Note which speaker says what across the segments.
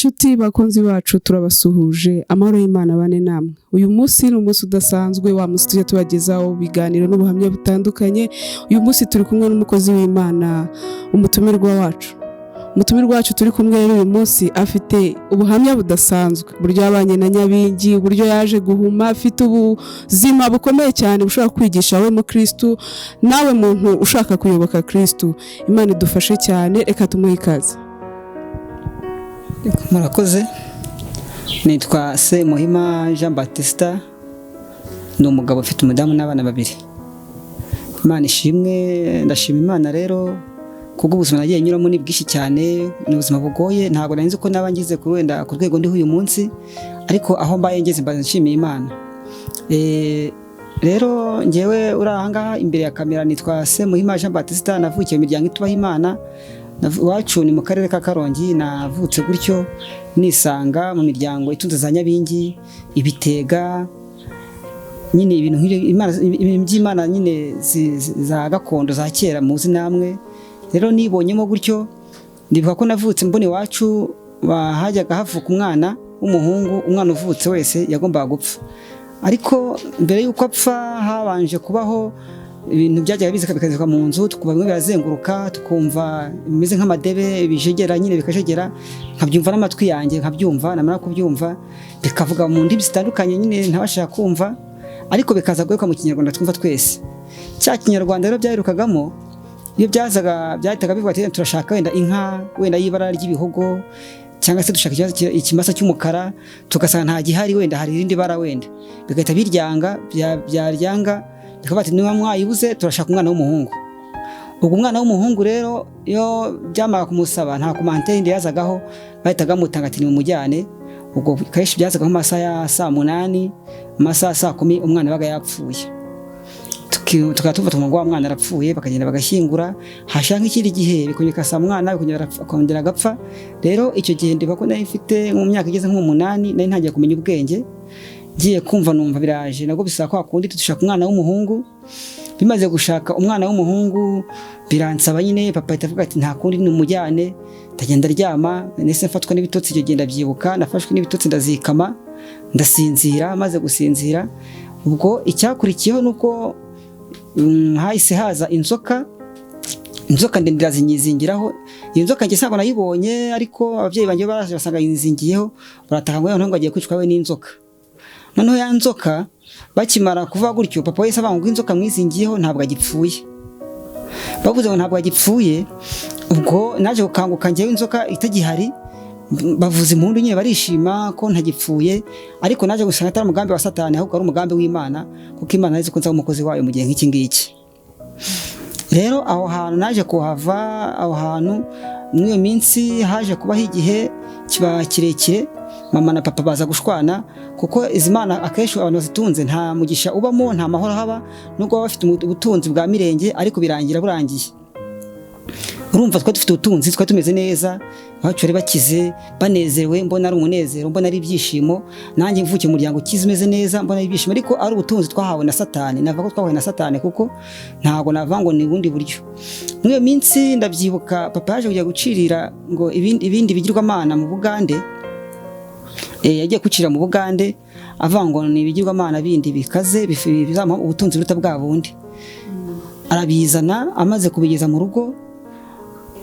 Speaker 1: Nshuti bakunzi bacu turabasuhuje amahoro y'Imana bane namwe. Uyu munsi ni umunsi udasanzwe wa munsi tujya tubagezaho biganiro n'ubuhamya butandukanye. Uyu munsi turi kumwe n'umukozi w'Imana umutumirwa wacu. Umutumirwa wacu turi kumwe rero uyu munsi afite ubuhamya budasanzwe. Buryo yabanye na Nyabingi, buryo yaje guhuma, afite ubuzima bukomeye cyane bushobora kwigisha we mu Kristo, nawe muntu ushaka kuyoboka Kristo. Imana idufashe cyane, reka tumuhe ikaze.
Speaker 2: Murakoze. Nitwa Muhima Jean Baptiste, ni umugabo ufite umudamu n'abana babiri. Imana ishimwe, ndashima Imana rero kubwo ubuzima nagiye nyuramo ni bwinshi cyane, ni ubuzima bugoye, ntabwo nari nzi ko nabangize kurwenda ku rwego ndi uyu munsi, ariko aho mbaye ngeze mbaza nshimiye Imana. Rero ngewe uri ahangaha imbere ya kamera nitwa Muhima Jean Baptiste, navukiye mu miryango itubaha Imana. Iwacu ni mu karere ka Karongi, navutse gutyo nisanga mu miryango itunze za Nyabingi, ibitega, nyine ibintu by'Imana nyine za gakondo za kera muzi namwe. Rero nibonyemo gutyo, ndibuka ko navutse mbone iwacu hajyaga havuka umwana w'umuhungu, umwana uvutse wese yagombaga gupfa. Ariko mbere y'uko apfa habanje kubaho ibintu byajyaga biza bikazika mu nzu, tukuba bimwe birazenguruka, tukumva bimeze nk'amadebe bijegera, nyine bikajegera, nkabyumva n'amatwi yanjye, nkabyumva, namara kubyumva bikavuga mu ndimi zitandukanye nyine ntabashaka kumva, ariko bikaza guheka mu Kinyarwanda twumva twese. Cya Kinyarwanda rero byarukagamo, iyo byazaga byahitaga bivuga ati turashaka wenda inka, wenda y'ibara ry'ibihogo, cyangwa se dushaka ikimasa cy'umukara, tugasanga nta gihari, wenda hari irindi bara, wenda bigahita biryanga, byaryanga bikaba ati niba mwayibuze turashaka umwana w'umuhungu. Ubwo umwana w'umuhungu rero iyo byamaga kumusaba nta komante indi yazagaho, bahitaga mutanga ati nimumujyane. Ubwo kayishi byazaga mu masaha ya saa 8, masaha saa 10 umwana baga yapfuye. Tukatuva tumugwa umwana arapfuye, bakagenda bagashyingura, hashaka ikindi gihe bikonyeka saa mwana bikongera agapfa. Rero icyo gihe ndiba ko nari mfite mu myaka igeze nko 8, nari ntagiye kumenya ubwenge, giye kumva numva biraje, nabwo bisaba kwa kundi dushaka umwana w'umuhungu. Bimaze gushaka umwana w'umuhungu biransaba nyine, papa itavuga ati nta kundi ni umujyane. Ndagenda ryama, nese mfatwa n'ibitotsi, icyo genda byibuka, nafashwe n'ibitotsi ndazikama, ndasinzira. Maze gusinzira, ubwo icyakurikiyeho nuko hahise haza inzoka ndende zinyizingiraho. Iyo nzoka nge sako nayibonye, ariko ababyeyi banjye baraje basanga yinzingiyeho, barataka ngo ntabwo agiye kwicwa we n'inzoka. Noneho ya nzoka bakimara kuvuga gutyo, papa wese abanga inzoka mwizingiyeho ntabwo agipfuye. Bavuze ngo ntabwo agipfuye, ubwo naje gukanguka ngewe inzoka itagihari, bavuze impundu nyine barishima ko ntagipfuye. Ariko naje gusanga atari umugambi wa Satani, ahubwo ari umugambi w'Imana, kuko Imana izi ko nza umukozi wayo mu gihe nk'iki ngiki. Rero aho hantu naje kuhava, aho hantu muri iyo minsi haje kubaho igihe kiba kirekire, mama na papa baza gushwana, kuko izi Mana akenshi abantu bazitunze nta mugisha ubamo, nta mahoro haba, nubwo baba bafite ubutunzi bwa mirenge, ariko birangira burangiye. Urumva twa dufite ubutunzi, twa tumeze neza, abacu bari bakize, banezerewe, mbona ari umunezero, mbona ari ibyishimo. Nanjye mvuke mu muryango kizimeze neza, mbona ari ibyishimo, ariko ari ubutunzi twahawe na Satani. Navuga ko twahawe na Satani, kuko ntago navango ni bundi buryo. Muri iyo minsi ndabyibuka papa yaje kujya gucirira ngo ibindi bigirwamana mu Bugande. Yagiye kucira mu Bugande, avango ni ibigirwamana bindi bikaze bizama ubutunzi buruta bwa bundi. Arabizana, amaze kubigeza mu rugo.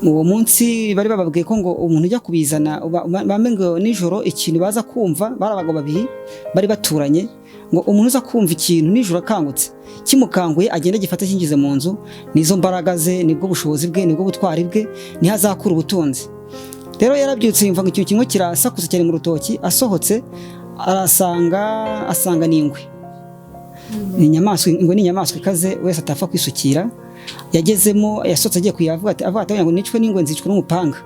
Speaker 2: Uwo munsi bari bababwiye ko ngo umuntu ujya kubizana bamengo nijoro ikintu baza kumva, barabago babiri bari baturanye, ngo umuntu uza kumva ikintu nijoro akangutse kimukanguye agenda gifata kingize mu nzu, nizo mbaraga ze, nibwo bushobozi bwe, nibwo butwari bwe, niho azakura ubutunzi. Rero yarabyutse yumva ngo ikintu kimwe kirasakuza cyane mu rutoki, asohotse asanga n'ingwe. Ni inyamaswa ikaze wese atapfa kwisukira. Yagezemo, yasotse agiye kuyavuga ati ngo nicwe n'ingwe nzicwe n'umupanga,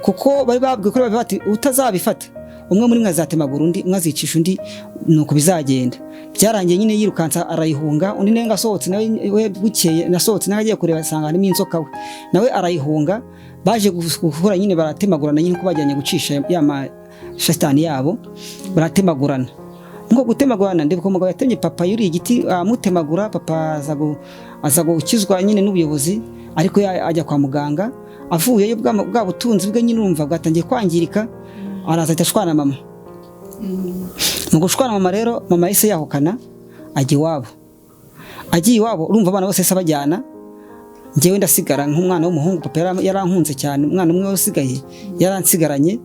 Speaker 2: kuko bari babwiye ko bati utazabifata umwe muri mwe azatemagura undi, mwazicisha undi, nuko bizagenda. Byarangiye nyine yirukansa arayihunga. Undi nawe ngasohotse, nawe bukeye nasohotse nawe agiye kureba asanga harimo inzoka, we nawe arayihunga. Baje guhura nyine baratemagurana, nyine ko bajyanye gucisha ya Satani yabo, baratemagurana. Ngo gutemagurana, ndibuka umugabo yatemye papa yuri igiti amutemagura. Papa aza gukizwa nyine n'ubuyobozi, ariko ajya kwa muganga. Avuyeyo bwa butunzi bwe nyine urumva bwatangiye kwangirika. araza ahita ashwana na mama. Mu gushwana mama rero mama yahise yahukana ajya iwabo. Agiye iwabo urumva abana bose bajyana, njyewe ndasigara nk'umwana w'umuhungu. Papa yarankunze cyane, umwana umwe wasigaye yaransigaranye.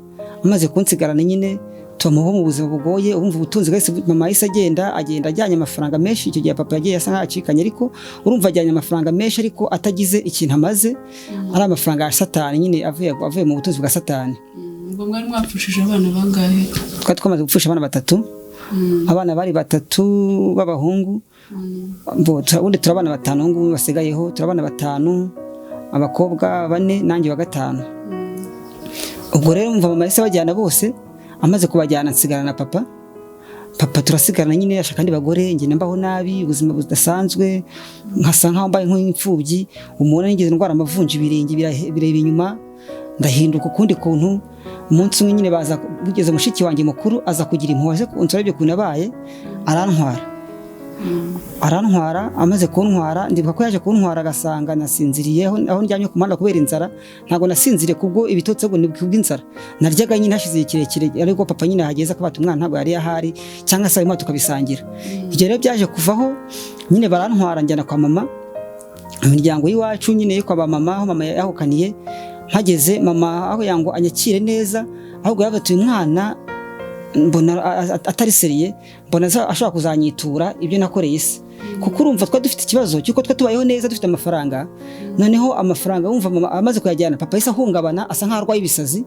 Speaker 2: Amaze kunsigarana nyine tumuho mu buzima bugoye, urumva ubutunzi bwese mama yahise agenda ajyanye amafaranga menshi. Icyo gihe papa yagiye asa nk'acikanye, ariko urumva ajyanye amafaranga menshi ariko atagize ikintu amaze, ari amafaranga ya satani nyine avuye mu butunzi bwa satani.
Speaker 1: Ubwo mwari mwapfushije abana bangahe?
Speaker 2: Twari twamaze gupfusha abana 3. Abana bari 3 b'abahungu. Ubundi turabana 5 ngo basigayeho, turabana 5, abakobwa 4 nanjye wa 5. Ubwo rero mva mama yahise bajyana bose, amaze kubajyana nsigara na papa. Papa turasigarana nyine yasha kandi bagore, njye nambaho nabi, ubuzima budasanzwe, nkasa nkaho mbaye nk'imfubyi. Umuntu nigeze ndwara amavunji ibirenge bireba inyuma, ndahinduka ukundi kuntu. Umunsi umwe nyine baza bugeze mushiki wanjye mukuru aza kugira impuhwe ze kunsorebye kuntu nabaye, arantwara. Amaze kuntwara ndibuka ko yaje kuntwara agasanga nasinziriyeho aho njyamye ku muhanda kubera inzara. Ntago nasinzire kubwo ibitotsi ngo nibw'inzara, naryaga nyine hashize kirekire, ariko papa nyine hageze ko umwana ntabwo yari yahari cyangwa se arimo tukabisangira. Ibyo rero byaje kuvaho nyine barantwara njyana kwa mama, imiryango y'iwacu nyine yo kwa mama, aho mama yahukaniye. Hageze mama aho yango anyakire neza, ahubwo yabatuye umwana mbona atari seriye, mbona ashaka kuzanyitura ibyo nakoreye ise. Kuko urumva twa dufite ikibazo cyuko twa tubayeho neza dufite amafaranga, noneho amafaranga wumva mama amaze kuyajyana, papa yise ahungabana, asa nkarwaye ibisazi,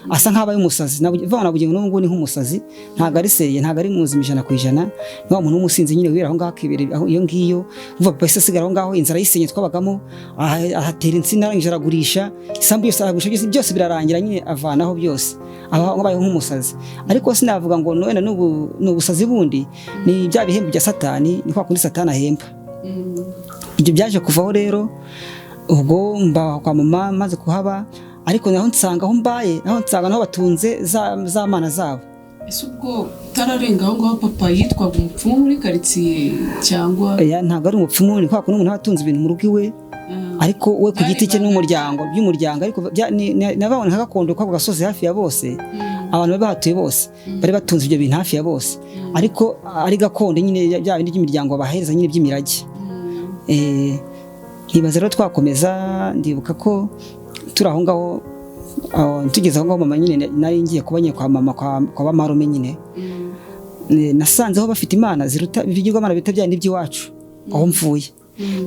Speaker 2: asa nkabaye umusazi. Nabona bugingo n'ubwo ni nk'umusazi, ntago ari seriye, ntago ari muzima 100%. Wa muntu w'umusinzi nyine wibera aho ngaho akibere aho iyo ngiyo. Umva papa yise asigara aho ngaho, inzara yisenye twabagamo, ahatera insina arangije aragurisha, isambu yose aragurisha, byose birarangira nyine avanaho byose. Aba ngabaye nk'umusazi. Ariko sinavuga ngo none n'ubusazi bundi, ni bya bihembo bya satani, ni kwa kundi satani ahemba. Ibyo byaje kuvaho rero, ubwo mba kwa mama maze kuhaba, ariko naho nsanga aho mbaye, naho nsanga naho batunze za mana zabo.
Speaker 1: Ese ubwo tararenga aho ngaho papa yitwaga umupfumu muri quartier cyangwa?
Speaker 2: Ntabwo ari umupfumu, ni kwa kundi umuntu atunze ibintu mu rugo iwe, ariko we ku giti cye n'umuryango by'umuryango. Ariko nababona nka gakondo kwa gasozi hafi ya bose, abantu bahatuye bose bari batunze ibyo bintu hafi ya bose, ariko ari gakondo nyine bya bindi by'imiryango bahereza nyine by'imirage. Nibaza rero twakomeza, ndibuka ko turi aho ngaho, tugeze aho ngaho mama nyine nari ngiye kubanye kwa mama kwa bamarume nyine. Nasanze aho bafite imana ziruta ibigirwamana bita bya n'iby'iwacu aho mvuye.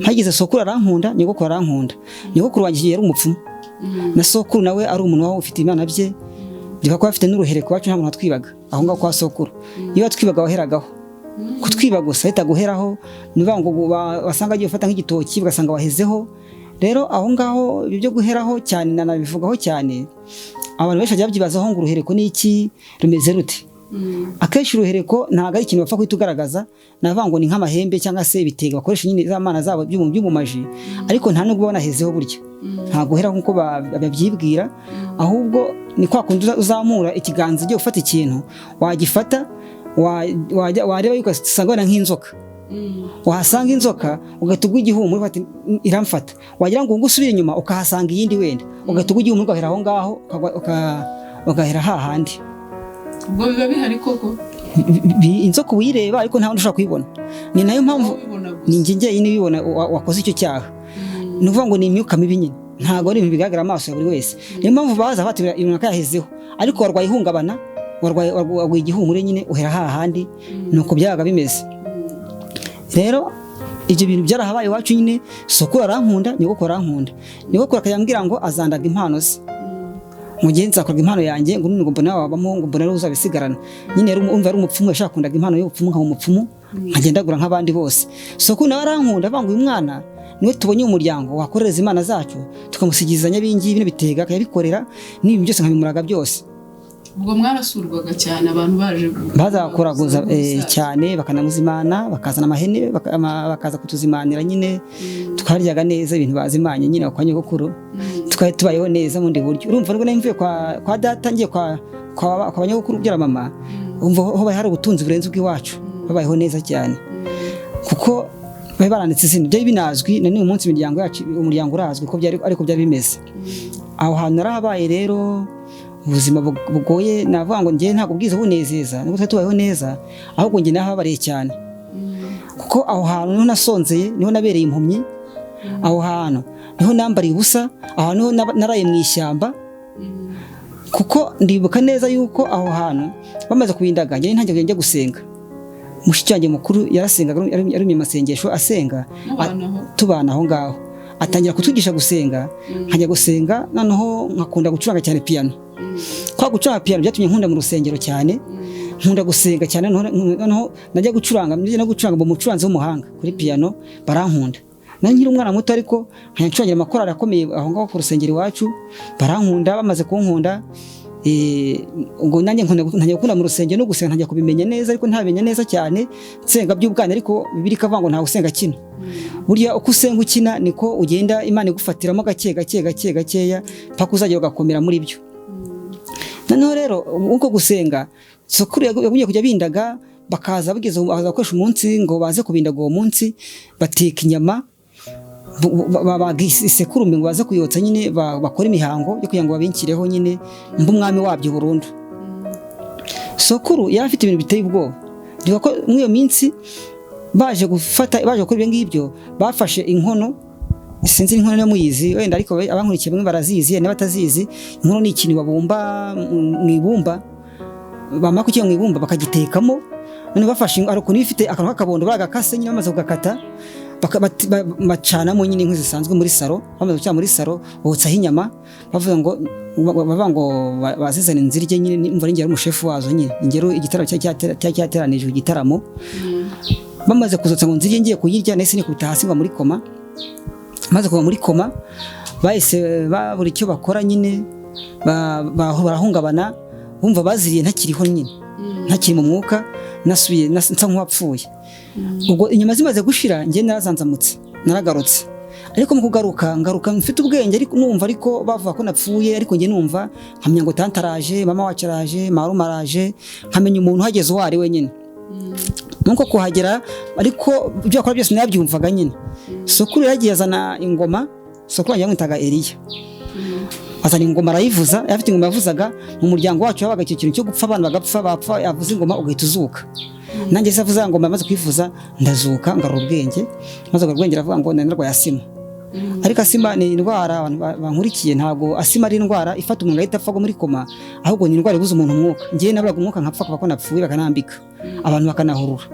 Speaker 2: Hageze sokuru arankunda, nyogokuru arankunda. Nyogokuru wanjye yari umupfumu, na sokuru nawe ari umuntu waho ufite imana bye. Ndibuka ko bafite n'uruhereko wacu nta muntu watwibaga aho ngaho kwa sokuru. Iyo watwibaga waheragaho, kutwiba gusa ahita guheraho, niba ngo wasanga agiye gufata nk'igitoki ugasanga wahezeho. Rero aho ngaho ibyo byo guheraho cyane nanabivugaho cyane, abantu benshi byibazaho ngo uruhereko ni iki, rumeze rute. Akenshi uruhereko ntago ari ikintu bapfa kwitugaragaza, navuga ngo ni nk'amahembe cyangwa se ibitega bakoresha nyine za mana zabo by'umumaji, ariko nta nubwo banahezeho burya. Ntago uhera nkuko babyibwira, ahubwo ni kwa kundi uzamura ikiganza ugiye gufata ikintu, wagifata wareba yuko usanga nk'inzoka. Wahasanga inzoka ugatugwa igihumuro bati iramfata, wagira ngo ngusubire inyuma ukahasanga iyindi wenda, ugatugwa igihumuro ugahera aho ngaho ugahera hahandi.
Speaker 1: Ubwo biba bihari koko
Speaker 2: inzoka uyireba ariko nta wundi ushaka kuyibona. Ni nayo mpamvu ni njye nyine bibona wakoze icyo cyaha. Ni ukuvuga ngo ni imyuka mibi nyine, ntago ari ibintu bigaragara amaso ya buri wese. Niyo mpamvu baza batira ibintu kayahezeho, ariko warwaye ihungabana, warwaye igihumure nyine uhera hahandi. Nuko byabaga bimeze. Rero ibyo bintu byarahabaye iwacu nyine, sokuru arankunda, nyogokuru arankunda. Nyogokuru akayambwira ngo azandaga impano ze, mugenzi akorwa impano yanjye ngo nubwo mbona wabamo ngo mbona uzabisigarana. Nyine umva ari umupfumu yashaka kundaga impano y'ubupfumu nka umupfumu, nkagendagura nk'abandi bose. Sokuru nawe arankunda, banga uyu mwana niwe tubonye umuryango wakorereza imana zacu, tukamusigiza Nyabingi ibintu bitega akabikorera, n'ibi byose nkabimuraga byose.
Speaker 1: Ubwo mwarasurwaga cyane, abantu
Speaker 2: baza kuraguza cyane, bakanamuzimana, bakazana amahene, bakaza kutuzimanira nyine, twaryaga neza ibintu bazimanye nyine kwa nyogokuru, tukaba tubayeho neza mu ndi buryo. Urumva rwo namvuye kwa data ngiye kwa banyogokuru byara mama, umva ho hari ubutunzi burenze ubw'iwacu, babayeho neza cyane, kuko bari baranditse izina byari binazwi. Na n'uyu munsi imiryango yacu, umuryango urazwi ko byari ariko byari bimeze. Aho hantu narahabaye rero, ubuzima bugoye, navuga ngo njye ntabwo bwiza bunezeza nubwo twari tubayeho neza, ahubwo njye nahababariye cyane kuko aho hantu niho nasonzeye, niho nabereye impumyi, aho hantu niho nambariye ubusa, aho niho naraye mu ishyamba, kuko ndibuka neza yuko aho hantu bamaze kubindaga njye ntangiye kujya gusenga. Mushiki wanjye mukuru yarasengaga, ari mu masengesho asenga, tubana aho ngaho atangira kutwigisha gusenga, nkajya gusenga, noneho nkakunda gucuranga cyane piano. Kwa gucuranga piano byatumye nkunda mu rusengero cyane, nkunda gusenga cyane, noneho najya gucuranga, no gucuranga mu mucuranzi w'umuhanga kuri piano barankunda. Nari nkiri umwana muto ariko nkacurangira amakorali akomeye aho ngaho ku rusengero iwacu, barankunda. Bamaze kunkunda ubwo nanjye ntangiye gukunda mu rusengero no gusenga, ntangiye kubimenya neza ariko ntabimenya neza cyane, nsenga by'ubwana ariko Bibiliya ikavuga ngo ntawe usenga kino. Burya uko usenga ukina niko ugenda Imana igufatiramo gakeya paka uzajya ugakomera muri byo. Noneho rero uko gusenga sokuru yaguye kujya bindaga, bakaza bigeze bazakoresha umunsi ngo baze kubindaga uwo munsi, bateka inyama bagisekurume ngo baze kuyotsa nyine, bakora imihango yo kugira ngo babinkireho nyine umwami wabyo burundu. Sokuru yari afite ibintu biteye ubwoba, ndibuka ko muri iyo minsi baje gukora ibyo ngibyo, bafashe inkono, sinzi inkono yo muyizi wenda ariko abankurikiye bamwe barazizi n'abatazizi. Inkono ni ikintu babumba mu ibumba, bamara kukiba mu ibumba bakagitekamo, none bafashe ariko ifite akantu k'akabondo baragakase nyine, bamaze kugakata bacanamo nyine inkwi zisanzwe muri saro. Bamaze gucana muri saro botsaho inyama, bavuga ngo bazizane nzirye nyine, umva n'ingero umushefu wazo nyine, ingero igitaramo cyateranije igitaramo. Bamaze kuzotsa ngo nzirye ngiye kuyirya, nahise nikubita hasi ngo muri koma. Maze kuva muri koma bahise babura icyo bakora nyine, barahungabana, bumva baziriye ntakiriho nyine, ntakiri mu mwuka, nasubiye nsa nk'uwapfuye. Ubwo inyama zimaze gushira njye narazanzamutse, naragarutse. Ariko mu ngaruka mfite ubwenge ariko numva ariko bavuga ko napfuye, ariko njye numva nkamenya ngo tantaraje, mama wacu araje, marume araje, nkamenya umuntu uhageze uwo ari we nyine. Nuko kuhagera ariko ibyo akora byose nabyumvaga nyine. Sokuru yagiye azana ingoma, sokuru yamwitaga Eliya. Azana ingoma arayivuza, afite ingoma yavuzaga. Mu muryango wacu habaga icyo kintu cyo gupfa, abantu bapfa, yavuza ingoma ugahita uzuka. Nanjye se avuza ingoma maze kwivuza, ndazuka ngarura ubwenge. Maze ngarura ubwenge aravuga ngo ndarwaye asima. Ariko asima ni indwara abantu bankurikiye, ntabwo asima ari indwara ifata umuntu ahita apfa muri koma, ahubwo ni indwara ibuza umuntu umwuka. Ngiye naburaga umwuka nkapfa kuko napfuye, bakanambika, abantu bakanahurura.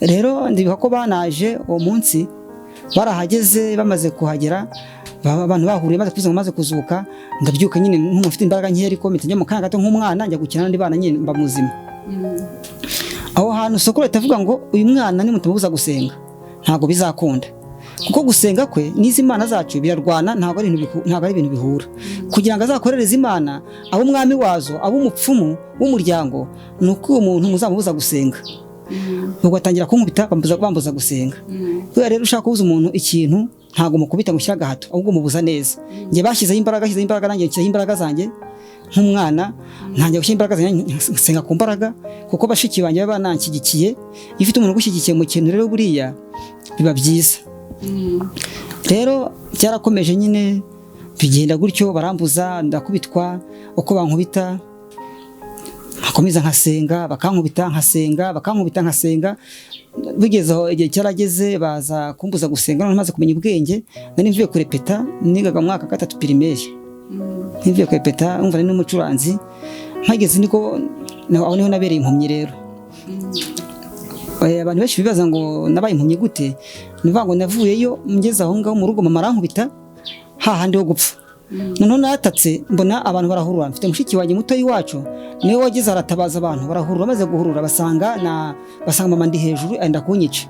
Speaker 2: Rero ndibuka ko banaje uwo munsi, barahageze, bamaze kuhagera abantu bahuriye, maze kuvuza ngo maze kuzuka, ndabyuka nyine nk'umufite imbaraga nke, ariko mpita njya mu kanya gato nk'umwana njya gukina n'andi bana nyine mba muzima. Aho hantu sokuru itavuga ngo uyu mwana nimutamubuza gusenga ntabwo bizakunda, kuko gusenga kwe n'izi Imana zacu birarwana, ntabwo ari ibintu bihura. Kugira ngo azakorereze Imana abo umwami wazo, abo umupfumu w'umuryango, nuko uwo muntu muzamubuza gusenga. Ubwo atangira kunkubita, bambuza gusenga. Kubera rero ushaka kubuza umuntu ikintu ntabwo mukubita ngo ushyira gahato, ahubwo mubuza neza. Njye bashyizeho imbaraga, nanjye nshyiraho imbaraga zanjye nk'umwana, ntangiye gushyira imbaraga zanjye nsenga ku mbaraga, kuko bashiki banjye baba bananshyigikiye. Iyo ufite umuntu ugushyigikiye mu kintu rero buriya biba byiza. Rero byarakomeje nyine bigenda gutyo, barambuza, ndakubitwa. Uko bankubita nkakomeza nkasenga, bakankubita nkasenga. Bigezeho igihe cyarageze baza kumbuza gusenga, none maze kumenya ubwenge. Nari mvuye kurepeta, nigaga mu mwaka 3 primaire. Mvuye kurepeta, umva ni n'umucuranzi. Mpageze niko aho niho nabereye impumyi rero. Abantu benshi bibaza ngo nabaye impumyi gute? Nivuga ngo navuyeyo ngeze aho ngaho mu rugo, mama arankubita hahandi ho gupfa. Noneho natatse mbona abantu barahurura. Mfite mushiki wanjye muto iwacu, niwe wagize aratabaza abantu, barahurura. Maze guhurura basanga mama ndi hejuru enda kunyica.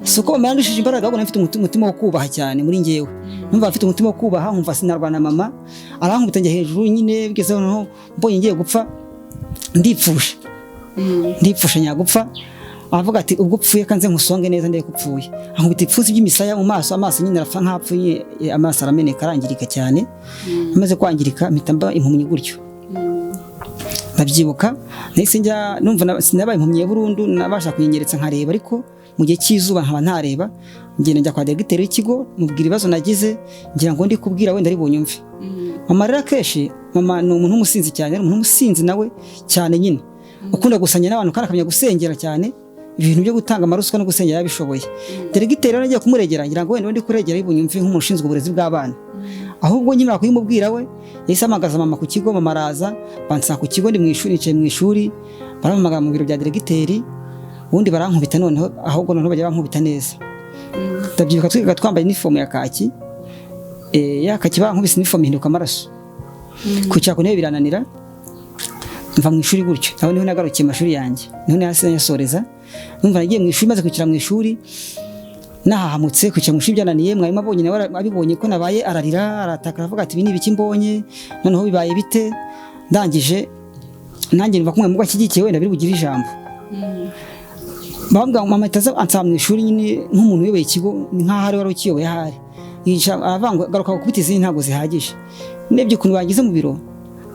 Speaker 2: Soko manyandishije imbaraga, ahubwo nafite umutima wo kubaha cyane muri ngewe. Numva afite umutima wo kubaha, nkumva sinarwana mama. Arankubita njye hejuru nyine, bigezeho noneho mbonye ngiye gupfa, ndipfusha nyagupfa. Avuga ati ubwo upfuye kanze nkusonge neza ndeye kupfuye. Ankubita ipfusi by'imisaya mu maso, amaso nyine arapfa nkapfuye, amaso arameneka arangirika cyane. Amaze kwangirika mpita mba impumyi gutyo. Ndabyibuka nahise njya numva sinabaye impumyi burundu, nabasha kunyeretsa nkareba, ariko mu gihe cy'izuba nkaba ntareba. Ngenda njya kwa directeur w'ikigo, mubwira ibibazo nagize, ngira ngo ndi kubwira wenda ari bunyumve. mama rero akenshi mama ni umuntu w'umusinzi cyane, ari umuntu w'umusinzi nawe cyane nyine ukunda gusanya n'abantu kandi akamenya gusengera cyane, ibintu byo gutanga amaruswa no gusengera yabishoboye. Deregiteri rero agiye kumuregera ngira ngo wenda ndi kuregera yibunyumve nk'umushinzwe uburezi bw'abana, ahubwo nyine bakuyimubwira we yahise amagaza mama ku kigo, mama araza bansa ku kigo, ndi mu ishuri, nicaye mu ishuri, baramamagara mu biro bya deregiteri, ubundi barankubita, noneho ahubwo noneho bajya bankubita neza. Ndabyibuka twiga twambaye uniform ya kaki, ya kaki bankubise uniform ihinduka amaraso, kwicara ku ntebe birananira, mva mu ishuri gutyo. Aho niho nagarukiye amashuri yanjye, niho nahise nyasoreza. Numva nagiye mu ishuri, maze kwicara mu ishuri nahahamutse, kwicara mu ishuri byananiye, mwarimu abonye nawe abibonye ko nabaye ararira, arataka, aravuga ati ibi ni ibiki mbonye, noneho bibaye bite. Ndangije nanjye numva kumwe mugwa kigikiye wenda biri bugire ijambo. Bambwa mama itaza ansaba mu ishuri nyine nk'umuntu uyoboye ikigo, nkaho ari wari ukiyoboye ahari, avanga garuka gukubita izindi ntago zihagije. Nebye ukuntu bagize mu biro,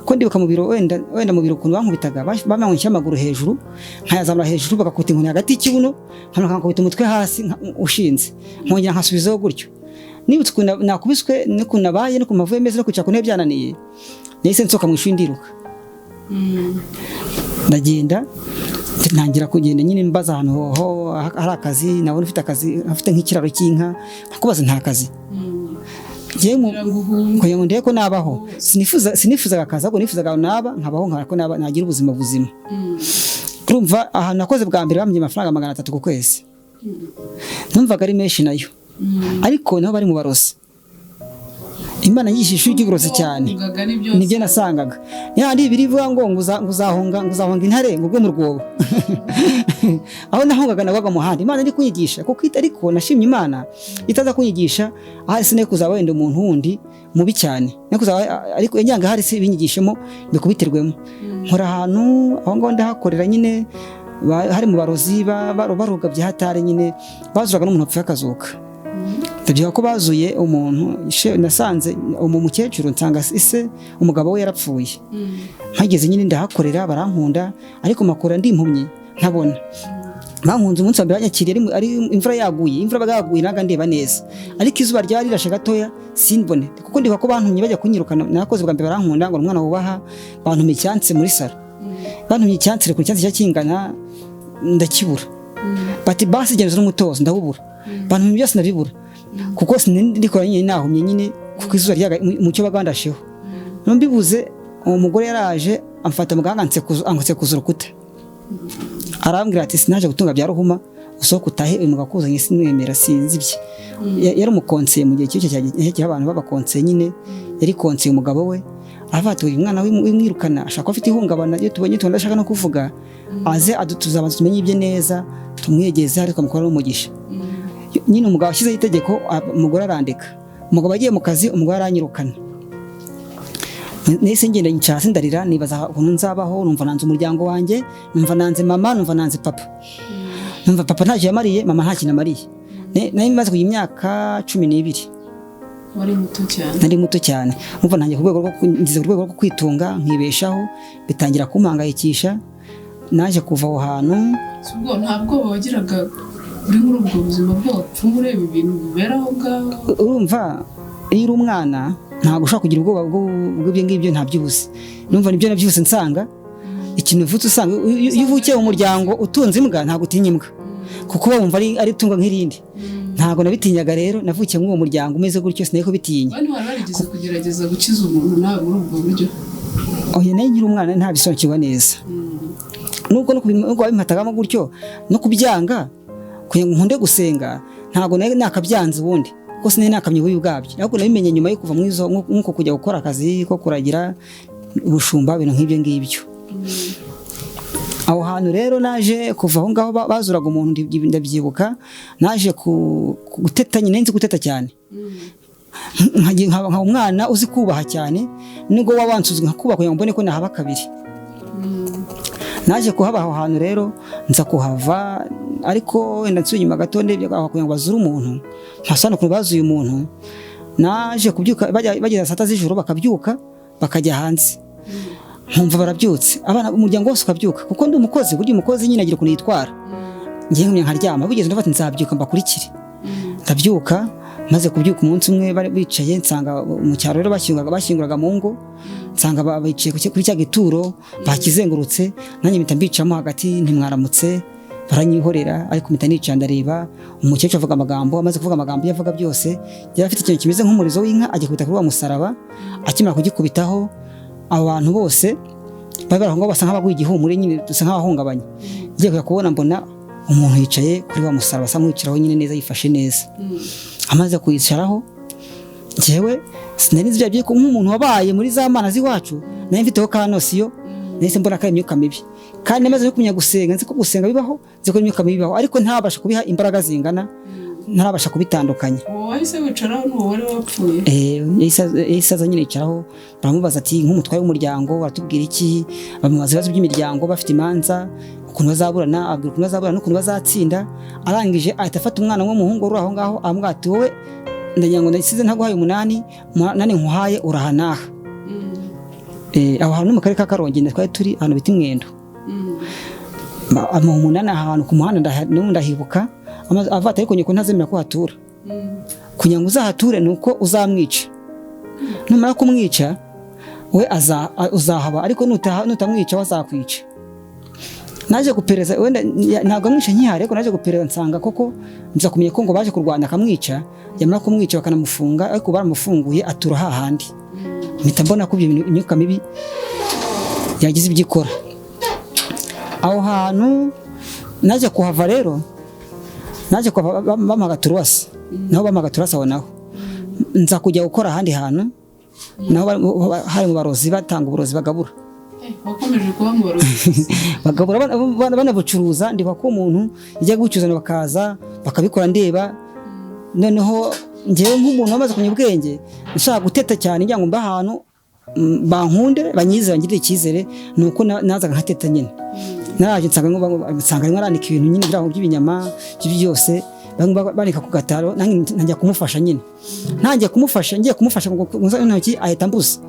Speaker 2: ko ndibuka mu biro wenda mu biro ukuntu bankubitaga, bamanywa amaguru hejuru, nkayazamura hejuru, bagakubita inkoni hagati y'ikibuno, nkakubita umutwe hasi ushinze, nkongera nkasubizaho gutyo. Nibutse ukuntu nakubiswe n'ukuntu nabaye no kumavuye meze no kwicara ku ntebe byananiye, nahise nsoka mu ishuri ndiruka. Ndagenda ntangira kugenda nyine mbaza ahantu ho hari akazi, nabona ufite akazi, afite nk'ikiraro cy'inka, nkakubaza nta kazi. Kugira ngo ndebe ko nabaho, sinifuzaga akazi, ahubwo nifuzaga naba nkabaho, nkako nagira ubuzima buzima. Urumva ahantu nakoze bwa mbere bamye amafaranga 300 ku kwezi, numvaga ari menshi nayo, ariko naho bari mu barozi. Imana yishije ishuri ry'uburozi cyane, nibyo nasangaga. Yandi birivuga ngo nguzahonga intare ngo bwo mu rwobo. Aho nahongaga nabaga mu handi, Imana iri kunyigisha, kuko ariko nashimye Imana itaza kunyigisha ahari sine kuzaba wenda umuntu wundi mubi cyane, ariko yanyanga hari se binyigishemo bikubiterwemo. Nkora ahantu aho ngo ndahakorera nyine, hari mu barozi baruga byahatare nyine, bazuraga n'umuntu upfa akazuka. Ndabyibuka ko bazuye umuntu, nasanze umukecuru, nsanga ise umugabo we yarapfuye. Mpageze nyine ndahakorera, barankunda, ariko makora ndi impumyi ntabona. Bankunze umunsi wa mbere banyakiriye ari imvura yaguye, imvura bagaguye naga ndeba neza, ariko izuba ryari rirashe gatoya sinbone, kuko ndibuka ko bantumye bajya kunyirukana. Nakoze bwa mbere barankunda ngo umwana wubaha, bantumye icyanse muri saro, bantumye icyanse ku cyanse cyakingana ndakibura. Bati basi genza n'umutozo ndawubura, bantumye byose ndabibura, kuko sinindikora nyine nahumye nyine, kuko izuba ryaga mu cyo bagandasheho. Numbibuze umugore yaraje amfata muganga angutse kuza urukuta, arambwira ati sinaje gutunga bya ruhuma, usohoka utahe uyu mugabo kuzanye sinwemera sinzi bye. Yari umukonseye mu gihe cyo cy'abantu abantu babakonseye nyine, yari konseye umugabo we, avatuye uyu mwana wimwirukana, ashaka afite ihungabana, iyo tubonye ndashaka no kuvuga, aze tuzabanza tumenye ibye neza, tumwegeze ariko mukora n'umugisha. Nyine umugabo ashyizeho itegeko, umugore arandika, umugabo agiye mu kazi, umugore aranyirukana. Nese ngenda ncyase ndarira, nibaza ukuntu nzabaho, numva nanze umuryango wanjye, numva nanze mama, numva nanze papa. Numva papa ntacyo yamariye, mama ntacyo namariye. Nari maze kugira imyaka 12.
Speaker 1: Wari muto cyane.
Speaker 2: Nari muto cyane. Umva nanjye ku rwego rwo kwitunga, nkibeshaho, bitangira kumpangayikisha. Naje kuva aho hantu.
Speaker 1: Ubwo ntabwo wagiraga uri muri ubwo buzima bw'abapfu, ureba ibintu biberaho ngaho.
Speaker 2: Urumva iyo uri umwana ntabwo ushaka kugira ubwoba bw'ibyo ngibyo, ntabyibuze. Numva nibyo nabyibuse nsanga ikintu uvutse usanga iyo uvukiye mu muryango utunze imbwa ntabwo utinya imbwa, kuko wumva ari tunga nk'irindi. Ntabwo nabitinyaga rero, navukiye muri uwo muryango umeze gutyo, sinari ko bitinya.
Speaker 1: Bani wararigeze kugerageza gukiza umuntu nawe muri ubwo buryo?
Speaker 2: Oya, nayo nkiri umwana ntabisobanukirwa neza. Nubwo no babimpatagamo gutyo no kubyanga, kugira ngo nkunde gusenga, ntabwo nakabyanze ubundi, kuko sinari nakamye ububi bwabyo. Ahubwo nabimenye nyuma yo kuva mwizo nkuko kujya gukora akazi ko kuragira ubushumba, ibintu nk'ibyo ngibyo. Aho hantu rero naje kuva aho ngaho bazuraga umuntu, ndabyibuka naje guteta nyine, nzi guteta cyane. Nka umwana uzi kubaha cyane, nubwo wabansuzwe nkakubaha kugira ngo mbone ko nahaba kabiri. Naje kuhaba aho hantu rero, nza kuhava, ariko wenda nsuye inyuma gato ndebye aho kugira ngo bazure umuntu, ntasana ukuntu bazuye umuntu. Naje kubyuka bageza saa 7 z'ijoro, bakabyuka bakajya hanze, nkumva barabyutse, abana umuryango wose ukabyuka, kuko ndi umukozi. Burya umukozi nyine agira ukuntu yitwara. Ngiye nkaryama, bugeze ndafata nzabyuka mbakurikire. Ndabyuka maze kubyuka umunsi umwe bari bicaye nsanga mu cyaro rero bashyinguraga mu ngo, nsanga bicaye kuri cya gituro bakizengurutse, nanjye mpita mbicamo hagati ntimwaramutse, baranyihorera ariko mpita nica ndareba umukecuru avuga amagambo, amaze kuvuga amagambo yavuga byose yari afite ikintu kimeze nk'umurizo w'inka agikubita kuri wa musaraba, akimara kugikubitaho abantu bose bari baraho basa nk'abaguye igihumure nyine dusa nk'abahungabanye, ngiye kubona mbona umuntu yicaye kuri wa musaraba asa nk'uwicaraho nyine neza yifashe neza, amaze kuyicaraho njyewe sinari nzi byagiye ko nk'umuntu wabaye muri za mana z'iwacu nari mfiteho kanosiyo, nahise mbona ko imyuka mibi kandi namaze kumenya gusenga, nzi ko gusenga bibaho, nzi ko imyuka mibi bibaho ariko ntabasha kubiha imbaraga zingana, ntarabasha kubitandukanya.
Speaker 1: Wahise wicaraho n'uwo wari wapfuye?
Speaker 2: Yisaza nyine yicaraho, baramubaza ati nk'umutware w'umuryango watubwira iki, bamubaza ibibazo by'imiryango bafite imanza ukuntu bazaburana, abwira ukuntu bazaburana n'ukuntu bazatsinda, arangije ahita afata umwana w'umuhungu uri aho ngaho amubwira ati wowe ndagira ngo ndasize ntaguhaye 8 nkuhaye urahanaha. Aho hantu mu karere ka Karongi twari turi ahantu bita Mwendo, amuha 8 ahantu ku muhanda ndahibuka, avata ariko nyiko ntazemera ko hatura, kugira ngo uzahature nuko uzamwica, numara kumwica we uzahaba ariko nutamwica wazakwica. Naje gupereza wenda ntabwo amwica nkihari ariko naje gupereza nsanga koko nza kumenya ko ngo baje kurwana akamwica, yamara kumwica bakanamufunga ariko baramufunguye atura hahandi, mpita mbona ko ibyo imyuka mibi yagize ibyikora. Aho hantu naje kuhava rero, naje kuhava bamaga Turwasa, naho bamaga Turwasa aho naho nza kujya gukora ahandi hantu, naho hari mu barozi batanga uburozi bagabura.
Speaker 1: Wakomeje kuba mu barozi
Speaker 2: bagabura banabucuruza, ndiba ko umuntu ijya gucuruza bakaza bakabikora ndeba, noneho ngewe nk'umuntu wamaze kumenya ubwenge nshaka guteta cyane njya ngo mba ahantu bankunde banyizera ngirire icyizere, nuko nazaga nkateta nyine. Naraje nsanga rimwe aranika ibintu nyine biraho by'ibinyama byose, barika ku gataro nanjye kumufasha nyine, ntangiye kumufasha ngiye kumufasha ngo intoki ahita mbuza,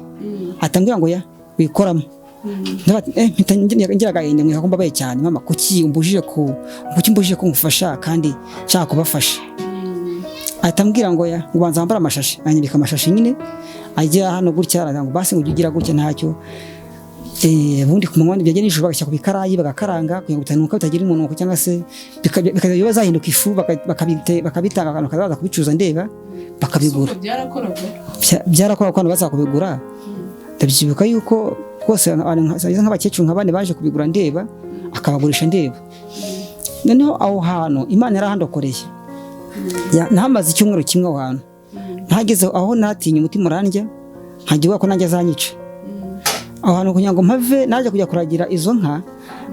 Speaker 2: atambwira ngo ya wikoramo. Mpita ngira agahinda mwiha ko mbabaye cyane, mama kuki umbujije ko ngufasha kandi nshaka kubafasha. Atambwira ngo ya ubanza wambara amashashi, anyibika amashashi nyine ajya hano gutya, aravuga basi ngo ugira gutya ntacyo. Ubundi ku manywa byagenda nijoro bagashyira ku bikarayi bagakaranga kugira ngo bitanuka bitagira umunuko, cyangwa se bikajya bazahinduka ifu bakabitanga akantu kazaza kubicuruza ndeba bakabigura. Byarakoraga ko baza kubigura, ndabyibuka yuko rwose nk'abakecuru nk'abandi baje kubigura ndeba akabagurisha ndeba. Noneho aho hantu Imana yarahandokoreye, nahamaze icyumweru kimwe aho hantu, ntageze aho natinye umutima urandya nkagira ko nanjye azanyica. Aho hantu kugira ngo mpave naje kujya kuragira izo nka,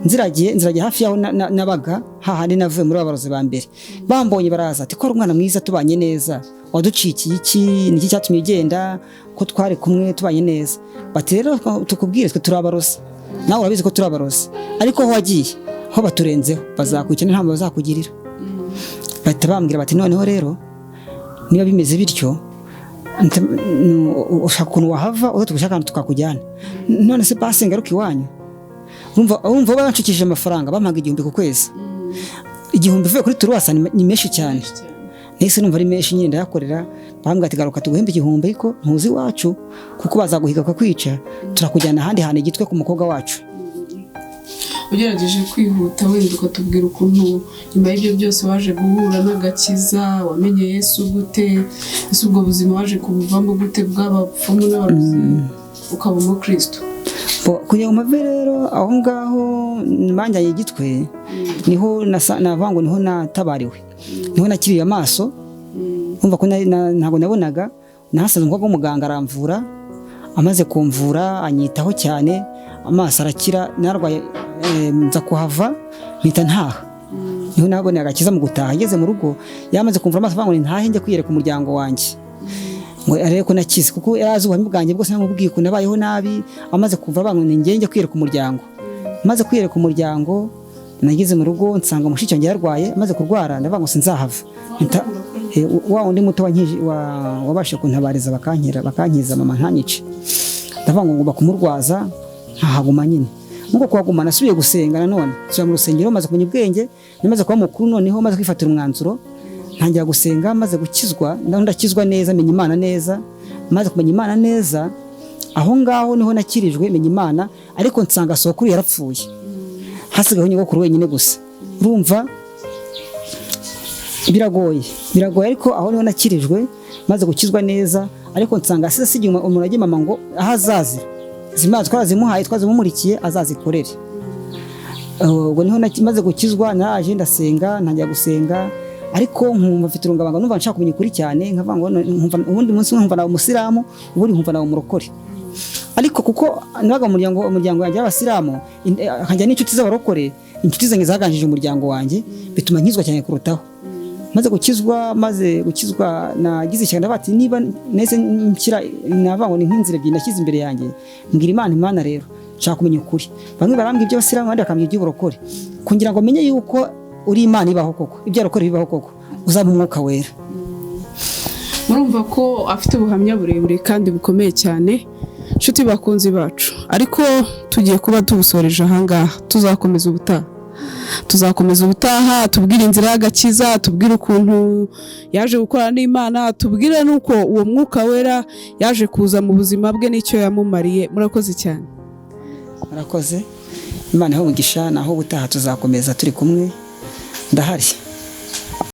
Speaker 2: nziragiye hafi yaho nabaga hahandi navuye muri abarozi ba mbere, bambonye baraza ati ko ari umwana mwiza tubanye neza, waducikiye iki niki cyatumye ugenda ko twari kumwe tubanye neza. Bati rero tukubwire twe turi abarozi, nawe urabizi ko turi abarozi, ariko aho wagiye ho baturenzeho bazakwica nta mpamvu bazakugirira. Bahita bambwira bati noneho rero niba bimeze bityo ushaka ukuntu wahava uza tugushaka ahantu tukakujyana, none se basi ngaruka iwanyu. Urumva banshukije amafaranga bampaga 1000 ku kwezi, 1000 uvuye kuri Turwasa ni menshi cyane, nese numva ari menshi nyine ndayakorera. Bambwira ati garuka tuguhembe 1000 ariko ntuzi iwacu kuko bazaguhiga bakakwica, turakujyana ahandi hantu igitwe ku mukobwa wacu.
Speaker 1: Ugerageje kwihuta wenda ukatubwira ukuntu nyuma y'ibyo byose waje guhura n'agakiza, wamenye Yesu gute, ese ubwo buzima waje kubuvamo gute bw'abapfumu n'abarozi ukaba umukristo?
Speaker 2: Kugira ngo mpave rero aho ngaho banjyanye igitwe, niho navango niho natabariwe, niho nakiriye amaso. Umva ko ntago nabonaga, nahasanze umukobwa w'umuganga aramvura, amaze kumvura anyitaho cyane, amaso arakira, narwaye nza kuhava mpita ntaha. Niho nabonye agakiza mu gutaha, ngeze mu rugo yamaze kumvura amaso avuga ngo ntahe njye kwiyereka umuryango wanjye ngo arebe ko nakize, kuko yarazi ubuhamya bwanjye bwose namubwiye ko nabayeho nabi. Amaze kumvura ngo njye kwiyereka umuryango, maze kwiyereka umuryango nageze mu rugo nsanga mushiki wanjye yarwaye, amaze kurwara ndavuga ngo sinzahava. Wa undi muto wabashe kuntabariza bakankiza mama ntanyice, ndavuga ngo ngomba kumurwaza nkahaguma nyine. Nuko kuhaguma nasubiye gusenga nanone, nsubira mu rusengero maze kumenya ubwenge, namaze kuba mukuru, noneho maze kwifatira umwanzuro ntangira gusenga, maze gukizwa ndakizwa neza, menya Imana neza, maze kumenya Imana neza, aho ngaho niho nakirijwe menya Imana, ariko nsanga sokuru yarapfuye, hasigaye nyogokuru wenyine gusa. Urumva biragoye ariko aho niho nakirijwe maze gukizwa neza, ariko nsanga asize umuntu agiye mama ngo ahazazira zimaze twarazimuhaye twazimumurikiye azazikorere. Ubwo niho maze gukizwa, naje ndasenga, ntangira gusenga, ariko nkumva mfite urungabanga, numva nshaka kumenya ukuri cyane, nkavuga ngo ubundi munsi nkumva nawe umusilamu, ubundi nkumva nawe umurokore. Ariko kuko nabaga mu muryango wanjye w'abasilamu, nkajya n'inshuti z'abarokore, inshuti zanjye zaganjije umuryango wanjye, bituma nkizwa cyane kurutaho. Maze gukizwa nagize cyane bati niba nese nshyira navango ni nk'inzira ebyiri nashyize imbere yanjye, mbwira Imana rero nshaka kumenya ukuri. Bamwe barambwira ibyo abasilamu, abandi bakambwira iby'uburokore, kugira ngo menye yuko uri Imana ibaho koko, iby'abarokore bibaho koko, uzaba umwuka wera.
Speaker 1: Murumva ko afite ubuhamya burebure kandi bukomeye cyane, nshuti bakunzi bacu, ariko tugiye kuba tubusoreje ahangaha. Tuzakomeza ubutaha, tubwire inzira y'agakiza, tubwire ukuntu yaje gukorana n'Imana, tubwire nuko uwo mwuka wera yaje kuza mu buzima bwe n'icyo yamumariye. Murakoze cyane.
Speaker 2: Murakoze, Imana iha umugisha, naho ubutaha tuzakomeza turi kumwe, ndahari.